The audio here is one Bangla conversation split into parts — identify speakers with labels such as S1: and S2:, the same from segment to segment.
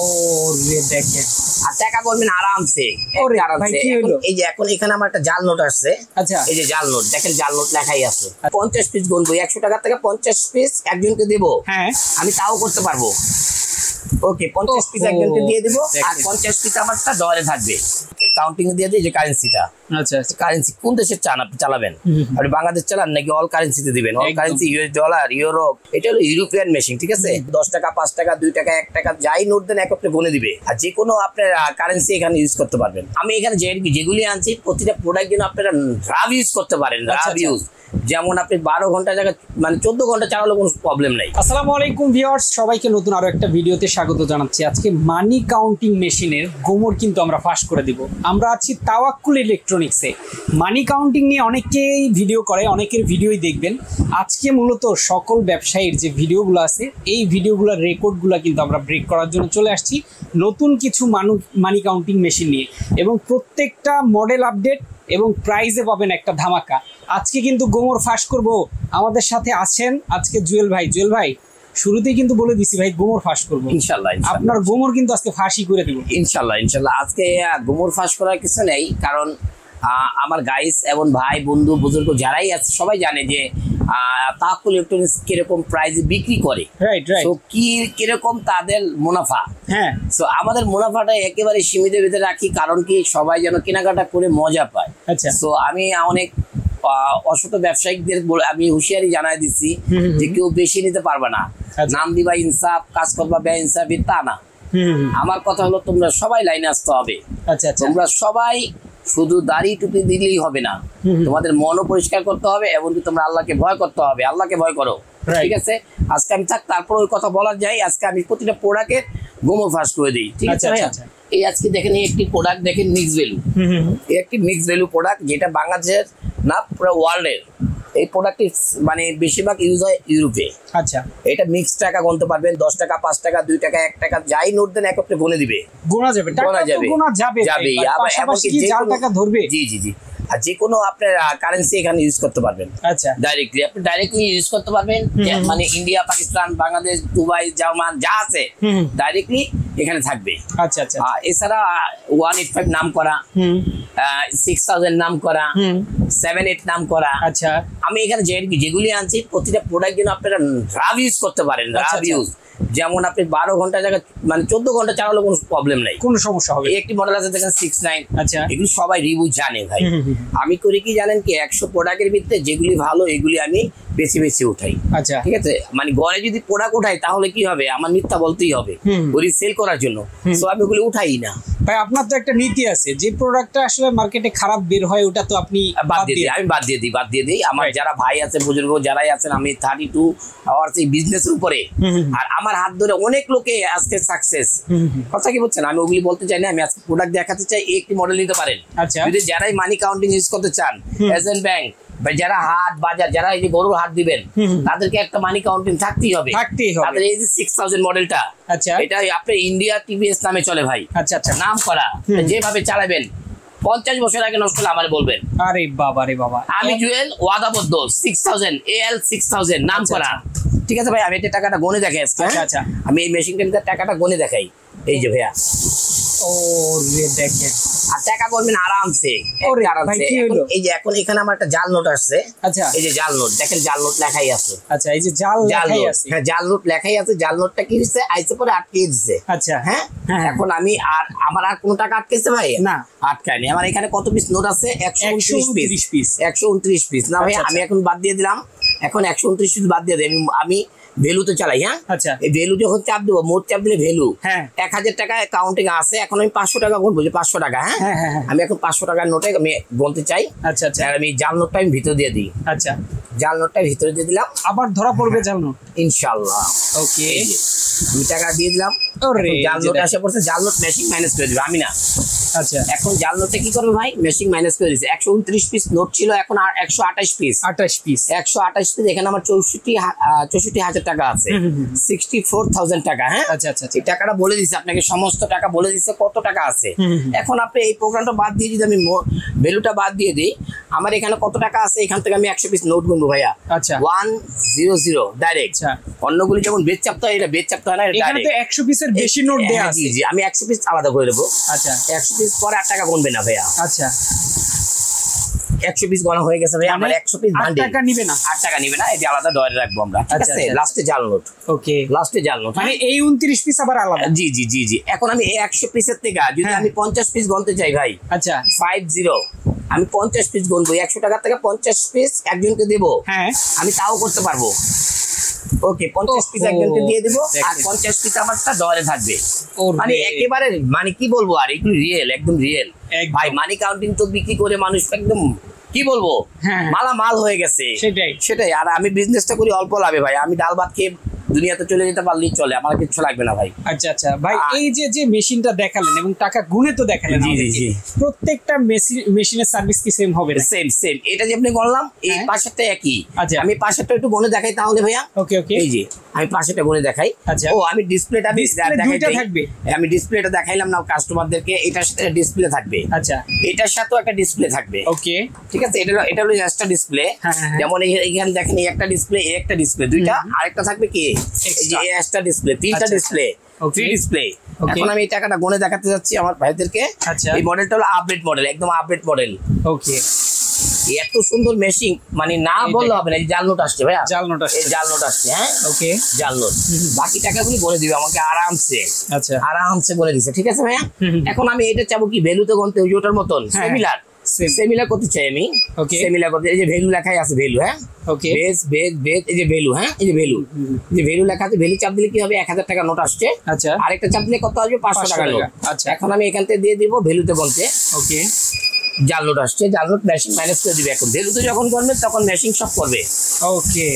S1: ওরে দেখেন
S2: আর টাকা করবেন আরামসে। এই যে এখন এখানে আমার একটা জাল নোট আসছে।
S1: আচ্ছা,
S2: এই যে জাল নোট দেখেন, জাল নোট লেখাই আছে। 50 পিস গুনবো, 100 টাকা থেকে 50 পিস একজনকে দেবো।
S1: হ্যাঁ,
S2: আমি তাও করতে পারবো। ওকে, 50 পিস একজনকে দিয়ে দেবো, আর 50 পিস আমারটা ডলারে থাকবে। কাউন্টিং দিয়ে দিই যে কারেন্সিটা।
S1: আচ্ছা,
S2: কারেন্সি কোন দেশের চান আপনি চালাবেন? আপনি বাংলাদেশ চালান নাকি অল কারেন্সিতে দিবেন? All currency, US dollar, euro. এটা হলো ইউরোপিয়ান মেশিন, ঠিক আছে? 10 টাকা, 5 টাকা, 2 টাকা, 1 টাকা যাই নোট দেন এক একটা গুনে দিবে। আর যে কোনো আপনার কারেন্সি এখানে ইউজ করতে পারবেন। আমি এখানে যেগুলি আনছি প্রতিটা প্রোডাক্ট যেন আপনারা রাব ইউজ করতে পারেন। রাব ইউজ, যেমন আপনি 12 ঘন্টা জায়গা মানে 14 ঘন্টা চালালে কোনো প্রবলেম নাই।
S1: আসসালামু আলাইকুম ভিউয়ার্স, সবাইকে নতুন আরো একটা ভিডিওতে স্বাগত জানাচ্ছি। আজকে মানি কাউন্টিং মেশিনের গোমর কিন্তু আমরা ফাঁস করে দিব। আমরা আছি তাওয়াক্কুল ইলেকট্রনিক্সে। মানি কাউন্টিং নিয়ে অনেকেই ভিডিও করে, অনেকের ভিডিওই দেখবেন। আজকে মূলত সকল ব্যবসায়ীর যে ভিডিওগুলো আছে, এই ভিডিওগুলোর রেকর্ডগুলো কিন্তু আমরা ব্রেক করার জন্য চলে আসছি নতুন কিছু মানি কাউন্টিং মেশিন নিয়ে, এবং প্রত্যেকটা মডেল আপডেট এবং প্রাইজে পাবেন একটা ধামাকা। আজকে কিন্তু গোমর ফাঁস করব। আমাদের সাথে আছেন আজকে জুয়েল ভাই। জুয়েল ভাই, শুরুতেই কিন্তু বলে দিছি ভাই, গোমর ফাঁস করবো
S2: ইনশাআল্লাহ।
S1: আপনার গোমর কিন্তু আজকে ফাঁসি করে দেবো
S2: ইনশাআল্লাহ। আজকে গোমর ফাঁস করার কিছু নেই, কারণ আমার গাইস এবং ভাই বন্ধু বুজুর্গ যারাই আছে সবাই জানে যে তাওয়াক্কুল ইলেকট্রনিক্স কিরকম প্রাইসে বিক্রি করে। তো কিরকম তাদের মুনাফা।
S1: হ্যাঁ,
S2: তো আমাদের মুনাফাটা একেবারে সীমিত ভিতরে রাখি, কারণ কি সবাই যেন কেনাকাটা করে মজা পায়।
S1: আচ্ছা,
S2: তো আমি অনেক অসৎ ব্যবসায়িকদের আমি হুঁশিয়ারি জানাই দিচ্ছি যে কেউ বেশি নিতে পারবে না। নাম দিবা ইনসাফ, কাজ করবা বে ইনসাফ, তা না। আমার কথা হলো তোমরা সবাই লাইনে আসতে হবে।
S1: আচ্ছা,
S2: তোমরা সবাই শুধু দাড়ি টুপি দিলেই হবে না, তোমাদের মনও পরিষ্কার করতে হবে এবং তোমরা আল্লাহকে ভয় করতে হবে। আল্লাহকে ভয় করো, ঠিক আছে? আজকে আমি তারপর ওই কথা বলার যাই। আজকে আমি প্রতিটা প্রোডাক্টের গোমর ফাঁস করে দিই, ঠিক আছে? এই আজকে দেখেন একটি প্রোডাক্ট দেখেন, মিক্স ভ্যালু। একটি মিক্স ভ্যালু প্রোডাক্ট, যেটা বাংলাদেশের না পুরো ওয়ার্ল্ডের। এই প্রোডাক্টটি মানে বেশিরভাগ ইউজ হয় ইউরোপে।
S1: আচ্ছা,
S2: এটা মিক্স টাকা গুনতে পারবেন, 10 টাকা, 5 টাকা, 2 টাকা, 1 টাকা যাই নোট দেন এক একটা গুনে দিবে।
S1: গোনা যাবে,
S2: গোনা যাবে।
S1: আবার এমনকি যে টাকা ধরবে,
S2: জি। আর যে কোনো আপনার কারেন্সি এখানে ইউজ করতে পারবেন।
S1: আচ্ছা,
S2: আপনি ডাইরেক্টলি ইউজ করতে পারবেন। মানে India, Pakistan, Bangladesh, Dubai, German যা আছে ডাইরেক্টলি এখানে থাকবে।
S1: আচ্ছা,
S2: এছাড়া 185 নাম করা, 6000 নাম করা, 78 নাম করা।
S1: আচ্ছা,
S2: আমি এখানে যেগুলি আনছি প্রতিটা প্রোডাক্ট যেন আপনারা রাব ইউজ করতে পারেন। রাব ইউজ, যেমন আপনি 12 ঘন্টা জায়গা মানে 14 ঘন্টা চালালে কোনো প্রবলেম নাই,
S1: কোনো সমস্যা হবে।
S2: একটি মডেল আছে দেখেন 69।
S1: আচ্ছা,
S2: এগুলি সবাই রিভিউ জানে ভাই। আমি করি কি জানেন কি, 100 প্রোডাক্টের ভিতরে যেগুলি ভালো এগুলি আমি বেশি উঠাই।
S1: আচ্ছা,
S2: ঠিক আছে? মানে ঘরে যদি প্রোডাক্ট উঠাই তাহলে কি হবে, আমার মিথ্যা বলতেই হবে ওই সেল করার জন্য। সো আমি ওগুলি উঠাই না
S1: ভাই। আপনার তো একটা নীতি আছে, যে প্রোডাক্টটা আসলে মার্কেটে খারাপ বের হয় ওটা তো আপনি
S2: বাদ দিয়ে দিই। আমার যারা ভাই আছে, বুজুর্গ যারাই আছেন, আমি 32 আওয়ার্স এই বিজনেসের উপরে, আর আমার হাত ধরে অনেক লোকে আজকে সাকসেস। কথা কি বলছেন? আমি ওগুলি বলতে চাই না, আমি আজকে প্রোডাক্ট দেখাতে চাই। একটি মডেল নিতে পারেন।
S1: আচ্ছা,
S2: যদি যারাই মানি কাউন্টিং ইউজ করতে চান, এজেন্ট ব্যাংক বা যারা হাট বাজার, যারা এই যে গরুর হাট দিবেন, তাদেরকে একটা মানি কাউন্টিং থাকতেই হবে। তাদের এই যে 6000 মডেলটা,
S1: আচ্ছা,
S2: এটা আপনার ইন্ডিয়া টিভিএস নামে চলে ভাই।
S1: আচ্ছা,
S2: নাম করা, যেভাবে চালাবেন 50 বছর আগে নষ্ট হলে আমার বলবেন।
S1: আরে বাবা রে বাবা,
S2: আমি জুয়েল ওয়াদাবদ্ধ 6000 AL 6000 নাম করা। ঠিক আছে ভাই, আমি এটা টাকাটা গনে দেখাই আজকে।
S1: আচ্ছা,
S2: আমি এই মেশিনটার টাকাটা গনে দেখাই। এই যে ভাইয়া,
S1: ওরে দেখেন,
S2: আর টাকা করবেন আরামসে। এই যে এখন এখানে আমার একটা জাল নোট আসছে।
S1: আচ্ছা,
S2: এই যে জাল নোট দেখেন, জাল নোট লেখাই আছে।
S1: আচ্ছা, এই যে জাল লেখাই আছে।
S2: হ্যাঁ, জাল নোট লেখাই আছে। জাল নোটটা কি দিচ্ছে, আইছে পরে আটকে দিচ্ছে।
S1: আচ্ছা,
S2: হ্যাঁ, এখন আমি আমার আর কোনো টাকা আটকেছে ভাই না? আটকায়নি। আমার এখানে কত পিস নোট আছে? 129 পিস। 129 পিস না ভাই, আমি এখন বাদ দিয়ে দিলাম। এখন 129 পিস বাদ দিয়ে দিই। আমি ভ্যালুতে চালাই। হ্যাঁ,
S1: আচ্ছা,
S2: এই ভ্যালু যখন চাপ দেবো, মোট চাপ দিলে ভ্যালু
S1: 1000
S2: টাকা কাউন্টিং আছে। এখন আমি 500 টাকা গুনবো, 500 টাকা। হ্যাঁ, আমি এখন 500 টাকার নোটে আমি গুনতে চাই।
S1: আচ্ছা,
S2: আমি জাল নোটটা আমি ভিতরে দিয়ে দিই।
S1: আচ্ছা,
S2: জাল নোটটা ভিতরে দিয়ে দিলাম।
S1: আবার ধরা পড়বে জাল নোট
S2: ইনশাআল্লাহ।
S1: ওকে,
S2: আমি টাকা দিয়ে দিলাম। জাল নোট আসে পড়ছে, জাল নোট মেশিন মাইনাস করে দিবে, আমি না।
S1: আচ্ছা,
S2: এখন জাল নোটে কি করবে ভাই, মেশিন মাইনাস করে দিয়েছে। 129 পিস নোট ছিল, এখন আর 128 পিস।
S1: 28 পিস।
S2: 128 পিস, এখানে আমার 64,000 টাকা আছে, 64,000 টাকা। হ্যাঁ,
S1: আচ্ছা আচ্ছা,
S2: এই টাকাটা বলে দিচ্ছে আপনাকে, সমস্ত টাকা বলে দিচ্ছে কত টাকা আছে। এখন আপনি এই প্রোগ্রামটা বাদ দিয়ে যদি আমি ভ্যালুটা বাদ দিয়ে দিই, আমার এখানে কত টাকা আছে, এখান থেকে আমি 100 পিস নোট গুনবো ভাইয়া।
S1: আচ্ছা,
S2: 100 ডাইরেক্ট। অন্যগুলি যেমন বেচ চাপতে হয়, এটা বেচ চাপতে হয় না,
S1: এখানে তো 100 পিসের বেশি নোট দেয়া আছে।
S2: জি জি, আমি 100 পিস আলাদা করে দেবো।
S1: আচ্ছা,
S2: 100 পিস পরে 8 টাকা গুনবে না ভাইয়া।
S1: আচ্ছা,
S2: 100 পিস গণা হয়ে গেছে ভাই, আমার 100 পিস
S1: 8 টাকা নিবে না,
S2: 8 টাকা নিবে না, এটা আলাদা ডয়ারে রাখবো আমরা। ঠিক
S1: আচ্ছা,
S2: আছে,
S1: আচ্ছা,
S2: লাস্টে জাল নোট।
S1: ওকে,
S2: লাস্টে জাল নোট,
S1: মানে এই 29 পিস আবার আলাদা।
S2: জি জি জি জি। এখন আমি 100 পিসের থেকে যদি আমি 50 পিস গণতে চাই ভাই,
S1: আচ্ছা,
S2: 50, আমি 50 পিস গুনবো, 100 টাকা থেকে 50 পিস একজনকে দেবো,
S1: হ্যাঁ,
S2: আমি তাও করতে পারবো। ওকে, 50 পিস একজনকে দিয়ে দেবো, আর 50 পিস আমারটা ডয়ারে থাকবে। মানে একেবারে, মানে কি বলবো, আর এগুলো রিয়েল, একদম রিয়েল ভাই। মানি কাউন্টিং তো বিক্রি করে মানুষ একদম কি বলবো, মালামাল হয়ে গেছে। সেটাই। আর আমি বিজনেসটা করি অল্প লাভে ভাই, আমি ডাল ভাত খেয়ে দুনিয়াতে চলে যেতে পারলেই চলে, আমার কিছু লাগবে না ভাই।
S1: আচ্ছা আচ্ছা ভাই, এই যে মেশিনটা দেখালেন এবং টাকা গুনে তো দেখালেন,
S2: জি জি জি,
S1: প্রত্যেকটা মেশিনের সার্ভিস কি সেম হবে?
S2: Same same. এটা যে আপনি গণলাম, এই পাশেরটা একই। আমি পাশেরটা একটু গনে দেখাই তাহলে ভাইয়া।
S1: ওকে ওকে,
S2: এই যে আমি পাশেরটা গনে দেখাই।
S1: আচ্ছা,
S2: ও আমি ডিসপ্লেটা
S1: দুইটা থাকবে,
S2: আমি ডিসপ্লেটা দেখাইলাম না কাস্টমারদেরকে, এটার সাথে ডিসপ্লে থাকবে।
S1: আচ্ছা,
S2: এটার সাথেও একটা ডিসপ্লে থাকবে।
S1: ওকে,
S2: ঠিক আছে, এটা হলো এক্সট্রা ডিসপ্লে। যেমন এইখানে দেখেন, এই একটা ডিসপ্লে, এই একটা ডিসপ্লে, দুইটা, আরেকটা থাকবে কি, এই যে এক্সট্রা ডিসপ্লে, তিনটা ডিসপ্লে, থ্রি ডিসপ্লে। এখন আমি এই টাকাটা গনে দেখাতে যাচ্ছি আমার ভাইদেরকে। এই মডেলটা হলো আপডেট মডেল, একদম আপডেট মডেল।
S1: ওকে,
S2: এত সুন্দর মেশিন, মানে না বললে হবে না। এই জাল নোট আসছে ভাইয়া,
S1: জাল নোট আসছে,
S2: এই জাল নোট আসছে। হ্যাঁ,
S1: ওকে,
S2: জাল নোট। বাকি টাকাগুলি বলে দিবে আমাকে আরামসে।
S1: আচ্ছা,
S2: আরামসে বলে দিছে। ঠিক আছে ভাইয়া, এখন আমি এটা চাবো কি, ভ্যালুতে গনতে, ওই ওটার মতন সিমিলার করতে চাই আমি।
S1: ওকে,
S2: সিমিলার করতে, এই যে ভ্যালু লেখাই আছে, ভ্যালু। হ্যাঁ,
S1: ওকে,
S2: বেস বেস বেস, এই যে ভ্যালু। হ্যাঁ, এই যে ভ্যালু, যে ভ্যালু লেখা আছে, ভ্যালু চাপ দিলে কি হবে, 1000 টাকা নোট আসছে।
S1: আচ্ছা,
S2: আরেকটা চাপ দিলে কত আসবে, 500 টাকা নোট।
S1: আচ্ছা,
S2: এখন আমি এখান থেকে দিয়ে দিব ভ্যালুতে বলতে।
S1: ওকে,
S2: জাল নোট আসছে, জাল নোট মেশিন মাইনাস করে দিবে। এখন ভ্যালুতে যখন করবে তখন মেশিন সব করবে।
S1: ওকে,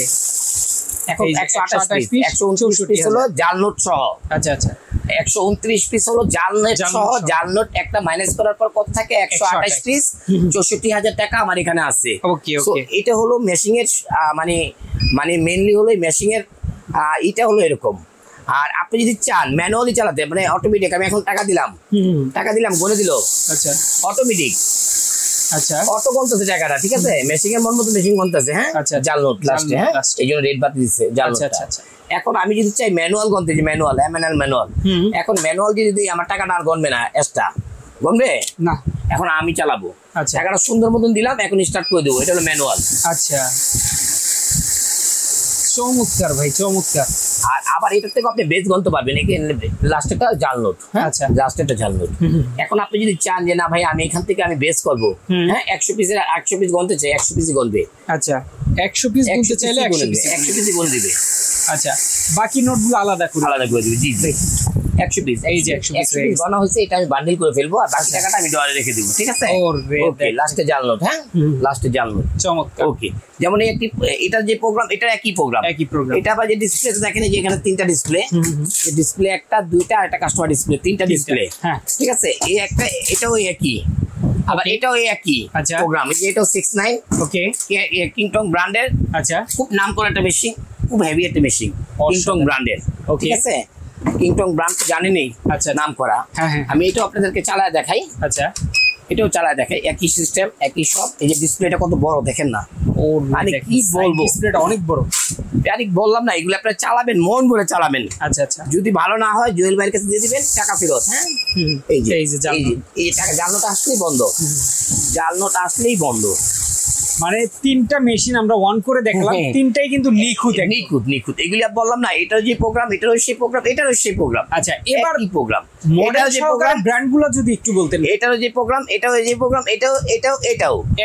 S2: এখন 128 পিস, 129 পিস হলো জাল নোট সহ।
S1: আচ্ছা আচ্ছা,
S2: 129 পিস হলো জাল নোট সহ। জাল নোট একটা মাইনাস করার পর কত থাকে, 128 পিস, 64,000 টাকা আমার এখানে আছে।
S1: ওকে ওকে,
S2: এটা হলো মেশিং এর মানে মেইনলি হলো মেশিং এর, এটা হলো এরকম। আর আপনি যদি চান ম্যানুয়ালি চালাতে, মানে অটোমেটিক, আমি এখন টাকা দিলাম গনে দিল, আচ্ছা, অটোমেটিক, আচ্ছা, অটো গনতেছে টাকাটা। ঠিক আছে, মেশিং এর মন মতো মেশিং গনতেছে। হ্যাঁ, আচ্ছা, জাল নোট লাস্টে। হ্যাঁ, এই জন্য রেড বাতি দিচ্ছে জাল নোট। আচ্ছা আচ্ছা, এখন আমি যদি চাই ম্যানুয়াল গনতে, যে ম্যানুয়াল, ম্যানুয়াল, এখন ম্যানুয়াল যদি দিই, আমার টাকাটা আর গনবে না, এক্সট্রা গনবে না। এখন আমি চালাবো, আচ্ছা, টাকাটা সুন্দর মতন দিলাম, এখন স্টার্ট করে দেবো। এটা হলো ম্যানুয়াল। আচ্ছা,
S1: চমৎকার ভাই, চমৎকার।
S2: আর আবার এটার থেকে আপনি বেস গনতে পারবেন। লাস্টেরটা জাল নোট। হ্যাঁ, আচ্ছা, লাস্টেরটা জাল নোট। এখন আপনি যদি চান যে না ভাই, আমি এখান থেকে আমি বেস করবো, হ্যাঁ, 100 পিস গনতে চাই, 100 পিস গনবে।
S1: আচ্ছা, 100 পিস গনতে চাইলে 100 পিস
S2: গনে দিবে।
S1: আচ্ছা, বাকি নোটগুলো আলাদা করে দিবে।
S2: জি জি, 100 পিস, এই যে 100 পিস গনা হয়েছে, এটা আমি বান্ডিল করে ফেলবো, আর বাকি টাকাটা আমি ডলারে রেখে দিব। ঠিক আছে, ওকে, লাস্টে জাল নোট। হ্যাঁ, লাস্টে জাল নোট।
S1: চমৎকার।
S2: ওকে, যেমন এটা যে প্রোগ্রাম, এটা একই প্রোগ্রাম। এটা আবার যে ডিসপ্লেতে দেখেন, যে এখানে 3টা ডিসপ্লে, ডিসপ্লে একটা, দুইটা, আর একটা কাস্টমার ডিসপ্লে, 3টা ডিসপ্লে। হ্যাঁ, ঠিক আছে, এই একটা, এটাও একই, আবার এটাও একই প্রোগ্রাম। এটাও 69। ওকে, কিংটং ব্র্যান্ডের। আচ্ছা, খুব নাম করা একটা মেশিন, খুব হেভি একটা মেশিন, কিংটং ব্র্যান্ডের। ঠিক আছে, কিংটং ব্র্যান্ড তো জানেনই, আচ্ছা, নাম করা। আমি এটাও আপনাদেরকে চালায় দেখাই। আচ্ছা, এটাও চালায় দেখাই, একই সিস্টেম, একই সব। এই যে ডিসপ্লেটা কত বড় দেখেন না, মানে কি বলবো, ডিসপ্লেটা অনেক বড়। আমি বললাম না, এগুলো আপনারা চালাবেন, মন ভরে চালাবেন। আচ্ছা আচ্ছা, যদি ভালো না হয় জুয়েল ভাইয়ের কাছে দিয়ে দিবেন, টাকা ফেরত। হ্যাঁ, এই যে টাকা, জাল নোট আসলেই বন্ধ, জাল নোট আসলেই বন্ধ।
S1: মানে 3টা মেশিন আমরা অন করে দেখলাম, 3টাই কিন্তু নিখুঁত
S2: নিখুঁত নিখুঁত। এগুলি আর বললাম না, এটার যে প্রোগ্রাম, এটারও সেই প্রোগ্রাম, এটারও সেই প্রোগ্রাম। আচ্ছা, এবার কি প্রোগ্রাম,
S1: মডেল যে প্রোগ্রাম, ব্র্যান্ডগুলো যদি একটু বলতেন।
S2: এটারও যে প্রোগ্রাম, এটাও যে প্রোগ্রাম, এটাও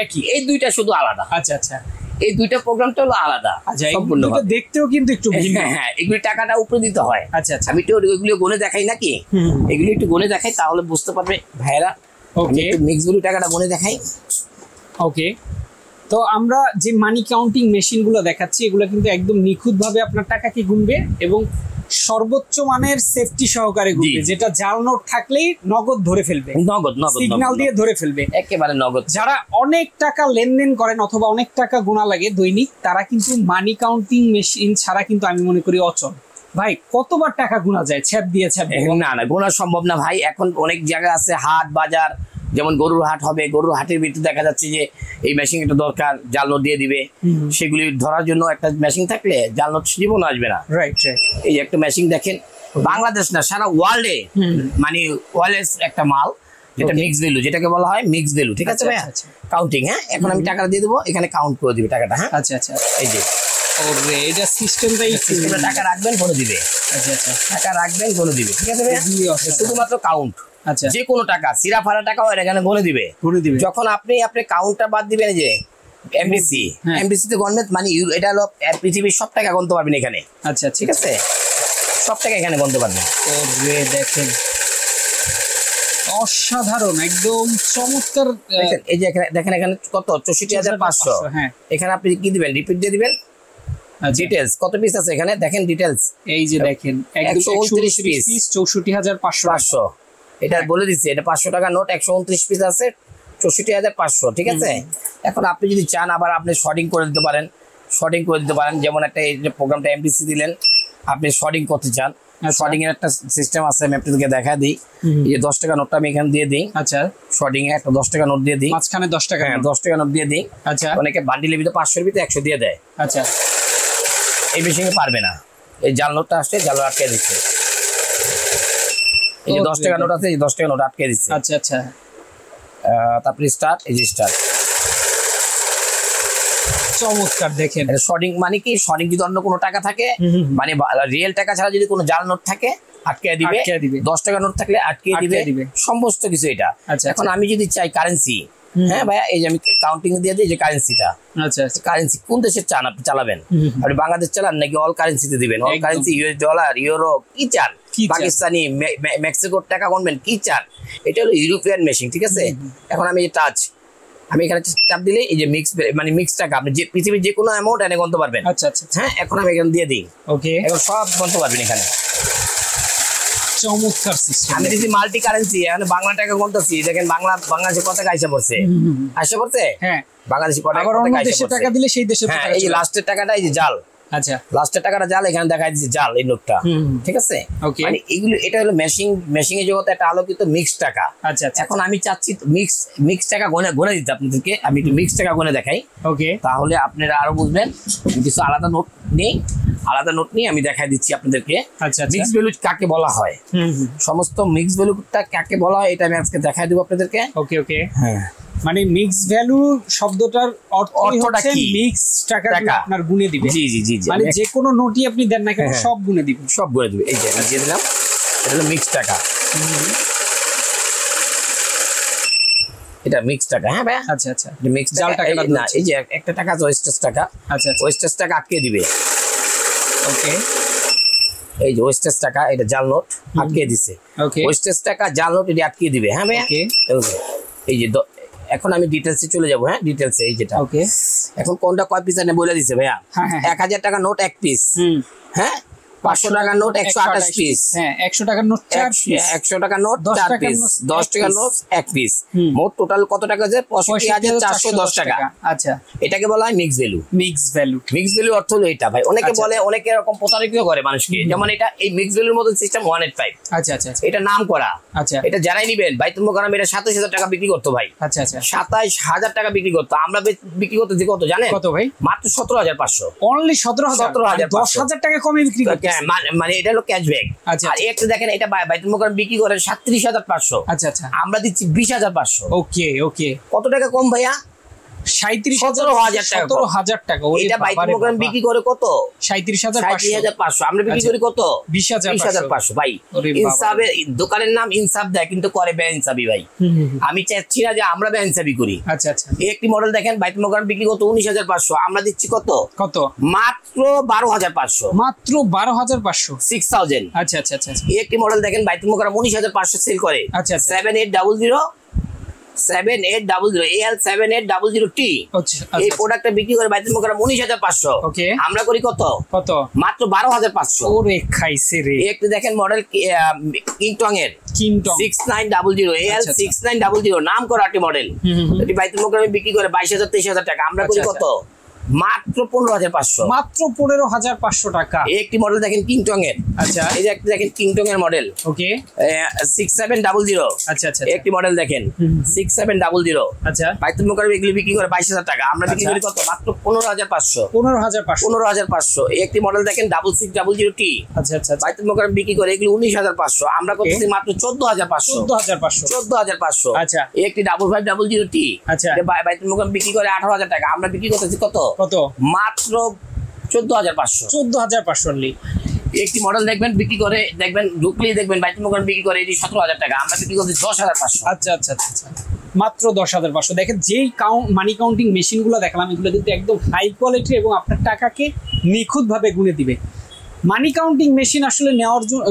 S2: একই। এই দুইটা শুধু আলাদা। আচ্ছা আচ্ছা, এই দুইটা প্রোগ্রামটা হলো আলাদা, সম্পূর্ণ
S1: দেখতেও কিন্তু একটু ভিন্ন।
S2: হ্যাঁ, এগুলি টাকাটা উপরে দিতে হয়। আচ্ছা আচ্ছা, আমি তো এগুলো গনে দেখাই নাকি, এগুলি একটু গনে দেখাই, তাহলে বুঝতে পারবে ভাইরা। ওকে, মিক্সগুলো টাকাটা গনে দেখাই।
S1: ওকে, তো আমরা যে মানি কাউন্টিং মেশিনগুলো দেখাচ্ছি, এগুলো কিন্তু একদম নিখুঁতভাবে আপনার টাকাকে গুনবে এবং সর্বোচ্চ মানের সেফটি সহকারে ঘুরবে, যেটা জাল নোট থাকলেই নগদ ধরে ফেলবে,
S2: নগদ
S1: সিগন্যাল দিয়ে ধরে ফেলবে,
S2: একেবারে নগদ।
S1: যারা অনেক টাকা লেনদেন করেন অথবা অনেক টাকা গোনা লাগে দৈনিক, তারা কিন্তু মানি কাউন্টিং মেশিন ছাড়া কিন্তু আমি মনে করি অচল। ভাই কতবার টাকা গোনা যায় ছ্যাপ দিয়ে?
S2: না না, গোনা সম্ভব না ভাই। এখন অনেক জায়গা আছে, হাট বাজার, যেমন গরুর হাট হবে, গরুর হাটের ভিতরে দেখা যাচ্ছে যে এই মেশিন একটা দরকার, জাল নোট দিয়ে দিবে। সেগুলি ধরার জন্য একটা মেশিন থাকলে জাল নোট জীবন আসবে না।
S1: রাইট।
S2: এই একটা মেশিন দেখেন, বাংলাদেশ না সারা ওয়ার্ল্ডে মানে ওয়ার্ল্ডের একটা মাল, যেটা মিক্স ভ্যালু, যেটাকে বলা হয় মিক্স ভ্যালু। ঠিক আছে ভাই, কাউন্টিং। হ্যাঁ, এখন আমি টাকা দিয়ে দেবো, এখানে কাউন্ট করে দিবে টাকাটা। হ্যাঁ,
S1: আচ্ছা আচ্ছা,
S2: এই যে
S1: ওরে এটা সিস্টেমটাই,
S2: সিস্টেমে টাকা রাখবেন বলে দিবে।
S1: আচ্ছা আচ্ছা,
S2: টাকা রাখবেন বলে দিবে। ঠিক আছে ভাই, শুধুমাত্র কাউন্ট।
S1: আচ্ছা,
S2: যে কোনো টাকা, সিরা ফারা টাকাও এখানে বলে দিবে। যখন আপনি কাউন্টটা বাদ দিবেন, যে এমডিসি, এমডিসি তে গণবেন, মানে এটা হলো পৃথিবীর সব টাকা গণতে পারবেন এখানে।
S1: আচ্ছা,
S2: ঠিক আছে, সব টাকা এখানে গণতে পারবেন।
S1: ওরে দেখেন অসাধারণ, একদম চমৎকার।
S2: এই যে এখানে দেখেন, এখানে কত 64,500।
S1: হ্যাঁ,
S2: এখানে আপনি কি দিবেন, রিপিট দিয়ে দিবেন। ডিটেইলস কত পিস আছে এখানে দেখেন, ডিটেইলস
S1: এই যে দেখেন
S2: 129 পিস,
S1: 64,500।
S2: এটা বলে দিচ্ছি, এটা 500 টাকা নোট, 129 পিস আছে, 64,500। ঠিক আছে, এখন আপনি যদি চান আবার আপনি শর্টিং করে দিতে পারেন, শর্টিং করে দিতে পারেন। যেমন একটা এই যে প্রোগ্রামটা এমপিসি দিলেন, আপনি শর্টিং করতে চান, শর্টিং এর একটা সিস্টেম আছে, আমি আপনাদেরকে দেখা দিই। এই যে 10 টাকা নোটটা আমি এখানে দিয়ে দিই।
S1: আচ্ছা,
S2: শর্টিং এ একটা 10 টাকা নোট দিয়ে দিই,
S1: মাঝখানে 10 টাকা।
S2: হ্যাঁ, 10 টাকা নোট দিয়ে দিই।
S1: আচ্ছা,
S2: অনেকে বান্ডিলের ভিতরে 500 এর ভিতরে 100 দিয়ে দেয়।
S1: আচ্ছা,
S2: এই মেশিনে পারবে না, এই জাল নোটটা আসছে, জাল আটকে দিচ্ছে। এই যে 10 টাকা নোট আছে, এই 10 টাকা নোট আটকে দিচ্ছে।
S1: আচ্ছা আচ্ছা,
S2: তারপরে স্টার্ট, এই যে স্টার্ট।
S1: চমৎকার দেখেন।
S2: শর্টিং মানে কি, শর্টিং যদি অন্য কোনো টাকা থাকে, মানে রিয়েল টাকা ছাড়া যদি কোনো জাল নোট থাকে আটকে দিবে, 10 টাকা নোট থাকলে আটকে দিবে, সমস্ত কিছু এটা। এখন আমি যদি চাই কারেন্সি, হ্যাঁ ভাইয়া, এই যে আমি কাউন্টিং দিয়ে দিই যে কারেন্সিটা।
S1: আচ্ছা,
S2: কারেন্সি কোন দেশের চান আপনি চালাবেন? আপনি বাংলাদেশ চালান নাকি অল কারেন্সিতে দিবেন? All currency, US dollar, euro, কি চান? পাকিস্তানি, মেক্সিকোর টাকা গণবেন, কি চান? এটা হলো ইউরোপিয়ান মেশিন। ঠিক আছে, এখন আমি এই টাচ, আমি এখানে চাপ দিলে এই যে মিক্স, মানে মিক্স টাকা আপনি যে পৃথিবীর যে কোনো অ্যামাউন্ট এনে গণতে পারবেন।
S1: আচ্ছা আচ্ছা,
S2: হ্যাঁ, এখন আমি এখানে দিয়ে দিই।
S1: ওকে,
S2: এখন সব গণতে পারবেন এখানে।
S1: চমৎকার সিস্টেম।
S2: আমি দিচ্ছি মাল্টি কারেন্সি, এখানে বাংলা টাকা গণতেছি। দেখেন বাংলাদেশে কত টাকা আইসা পড়ছে, আইসা পড়ছে।
S1: হ্যাঁ,
S2: বাংলাদেশি
S1: টাকা দিলে সেই দেশের
S2: টাকা। এই যে লাস্টের টাকাটা, এই যে জাল।
S1: আচ্ছা,
S2: লাস্টের টাকাটা জাল, এখানে দেখা দিচ্ছে জাল, এই নোটটা। ঠিক আছে, মানে এগুলো, এটা হলো মেশিং এর জগতে একটা আলোকিত মিক্স টাকা।
S1: আচ্ছা,
S2: এখন আমি চাচ্ছি মিক্স টাকা গনে দিতে আপনাদেরকে। আমি একটু মিক্স টাকা গনে দেখাই,
S1: ওকে,
S2: তাহলে আপনারা আরো বুঝবেন। কিছু আলাদা নোট নেই, আলাদা নোট নিয়ে আমি দেখাই দিচ্ছি আপনাদেরকে।
S1: আচ্ছা,
S2: মিক্স ভ্যালু কাকে বলা হয়, সমস্ত মিক্স ভ্যালুটা কাকে বলা হয়, এটা আমি আজকে দেখাই দেবো আপনাদেরকে।
S1: ওকে ওকে, হ্যাঁ, মানে মিক্স ভ্যালু শব্দটার অর্থটা কি? মিক্স টাকা আপনার গুণে দিবে।
S2: জি জি জি,
S1: মানে যে কোনো নোটই আপনি দেন না কেন সব গুণে দিবে,
S2: সব গুণে দিবে। এই যে আমি দিয়ে দিলাম, এটা হলো মিক্স টাকা, এটা মিক্স টাকা। হ্যাঁ ভাই,
S1: আচ্ছা আচ্ছা,
S2: মিক্স টাকা না, এই যে একটা টাকা আছে ওয়েস্টেজ টাকা। আচ্ছা, ওয়েস্টেজ টাকা আটকে দিবে। ওকে, এই যে ওয়েস্টেজ টাকা, এটা জাল নোট আটকে দিছে। ওকে, ওয়েস্টেজ টাকা জাল নোট এটা আটকে দিবে। হ্যাঁ ভাই, এই যে এখন আমি ডিটেলসে চলে যাবো। হ্যাঁ, ডিটেলসে এই যেটা। ওকে, এখন কোনটা কয় পিস এনে বলে দিছে ভাইয়া। 1000 টাকা নোট 1 পিস। হ্যাঁ, 500 টাকার নোট 128 পিস।
S1: হ্যাঁ, 100 টাকার নোট 4 পিস।
S2: 100 টাকার নোট 4 পিস, 10 টাকার নোট 1 পিস। মোট টোটাল কত টাকা আছে? 65,410 টাকা।
S1: আচ্ছা,
S2: এটাকে বলা হয় mix value.
S1: Mix value,
S2: mix value অর্থ হলো এটা ভাই। অনেকে বলে, অনেকে এরকম প্রতারিত করে মানুষকে। যেমন এটা এই মিক্স ভ্যালুর মতো সিস্টেম 185।
S1: আচ্ছা আচ্ছা, এটা
S2: নাম করা।
S1: আচ্ছা, এটা
S2: যারাই নিবেন, বাইতুল মোকাররম এটা 27,000 টাকা বিক্রি করতো ভাই। আচ্ছা আচ্ছা, 27,000 টাকা বিক্রি করতো। আমরা বিক্রি করতেছি কত জানেন? কত ভাই? মাত্র 17,500। অনলি 17,000,
S1: 10,000 টাকা কমে বিক্রি করতে।
S2: মানে এটা হলো ক্যাশব্যাক। আচ্ছা, আর একটা দেখেন, এটা বাইতুল মোকাররম বিক্রি করে 37,500। আচ্ছা আচ্ছা, আমরা দিচ্ছি 20,500।
S1: ওকে ওকে,
S2: কত টাকা কম ভাইয়া?
S1: 17,000 টাকা।
S2: এটা বাইতুল মোকাররম বিক্রি করে কত? 37,500। আমরা বিক্রি করি কত? 20,500 ভাই। ইনসাফের দোকানের নাম ইনসাফ দেয়, কিন্তু করে বেইনসাফি ভাই। আমি চাচ্ছি না যে আমরা বেইনসাফি করি। আচ্ছা আচ্ছা, এই একটি মডেল দেখেন, বাইতুল মোকাররম বিক্রি কত? 19,500। আমরা দিচ্ছি কত? কত? মাত্র 12,500। মাত্র 12,500, 6,000। আচ্ছা আচ্ছা আচ্ছা, এই একটি মডেল দেখেন, বাইতুল মোকাররম 19,500 সেল করে। আচ্ছা, 7800 7800 AL7800T এই প্রোডাক্টটা বিক্রি করে বাইতুল মোকাররম 19,500।
S1: ওকে,
S2: আমরা করি কত
S1: কত?
S2: মাত্র 12,500।
S1: ওরে খাইছে রে।
S2: একটু দেখেন মডেল কিংটং এর
S1: কিংটং
S2: 6900 AL6900 নাম করা একটি মডেল। এটি বাইতুল মোকাররমে বিক্রি করে 22,000 23,000 টাকা। আমরা করি কত মাত্র 15,500।
S1: মাত্র 15,500 টাকা।
S2: একটি মডেল দেখেন কিংটং এর।
S1: আচ্ছা,
S2: এই যে একটা দেখেন কিংটং এর মডেল।
S1: ওকে,
S2: 6700।
S1: আচ্ছা আচ্ছা,
S2: একটি মডেল দেখেন 6700।
S1: আচ্ছা,
S2: বাইতুল মোকাররমে এগুলো বিক্রি করে 22,000 টাকা। আমরা বিক্রি করি কত মাত্র 15,500। 15,500। একটি মডেল দেখেন 6600T।
S1: আচ্ছা আচ্ছা,
S2: বাইতুল মোকাররমে বিক্রি করে এগুলো 19,500। আমরা করতেছি মাত্র 14,500। 14,500।
S1: আচ্ছা,
S2: একটি 5500T।
S1: আচ্ছা,
S2: বাইতুল মোকাররমে বিক্রি করে 18,000 টাকা। আমরা বিক্রি করতেছি কত মাত্র 14,500।
S1: 14,500
S2: একটি মডেল দেখবেন বিক্রি করে, দেখবেন ঢুকলেই দেখবেন বাইতুল মোকাররমে বিক্রি করে এটি 17,000 টাকা। আমরা বিক্রি করছি 10,500।
S1: আচ্ছা আচ্ছা আচ্ছা, মাত্র 10,500। দেখেন যেই মানি কাউন্টিং মেশিন গুলো দেখালাম এগুলো কিন্তু একদম হাই কোয়ালিটি এবং আপনার টাকাকে নিখুঁত ভাবে গুনে দিবে। মানি কাউন্টিং মেশিন আসলে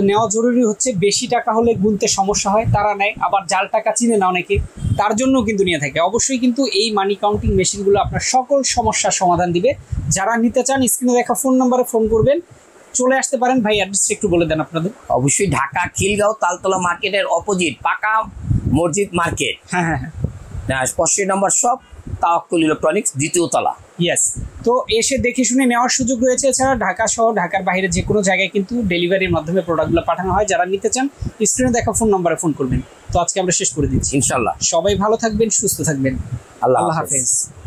S1: নেওয়া জরুরি হচ্ছে, বেশি টাকা হলে গুনতে সমস্যা হয়, তারা নেয়। আবার যার টাকা চিনে না অনেকে, তার জন্য কিন্তু নিয়ে থাকে। অবশ্যই কিন্তু এই মানি কাউন্টিং মেশিনগুলো আপনার সকল সমস্যার সমাধান দিবে। যারা নিতে চান স্ক্রিনে দেখা ফোন নম্বরে ফোন করবেন, চলে আসতে পারেন। ভাই অ্যাড্রেসটা একটু বলে দেন আপনাদের।
S2: অবশ্যই ঢাকা খিলগাঁও তালতলা মার্কেটের অপোজিট পাকা মসজিদ মার্কেট।
S1: হ্যাঁ হ্যাঁ,
S2: 85 নম্বর শপ, তাওয়াক্কুল ইলেকট্রনিক্স, দ্বিতীয় তলা।
S1: ইয়েস, তো এসে দেখে শুনে নেওয়ার সুযোগ রয়েছে। এছাড়া ঢাকা সহ ঢাকার বাইরে যে কোনো জায়গায় কিন্তু ডেলিভারির মাধ্যমে প্রোডাক্টগুলো পাঠানো হয়। যারা নিতে চান স্ক্রিনে দেখা ফোন নম্বরে ফোন করবেন। তো আজকে আমরা শেষ করে দিচ্ছি
S2: ইনশাল্লাহ।
S1: সবাই ভালো থাকবেন, সুস্থ থাকবেন।
S2: আল্লাহ
S1: আল্লাহ
S2: হাফেজ।
S1: হাফেজ।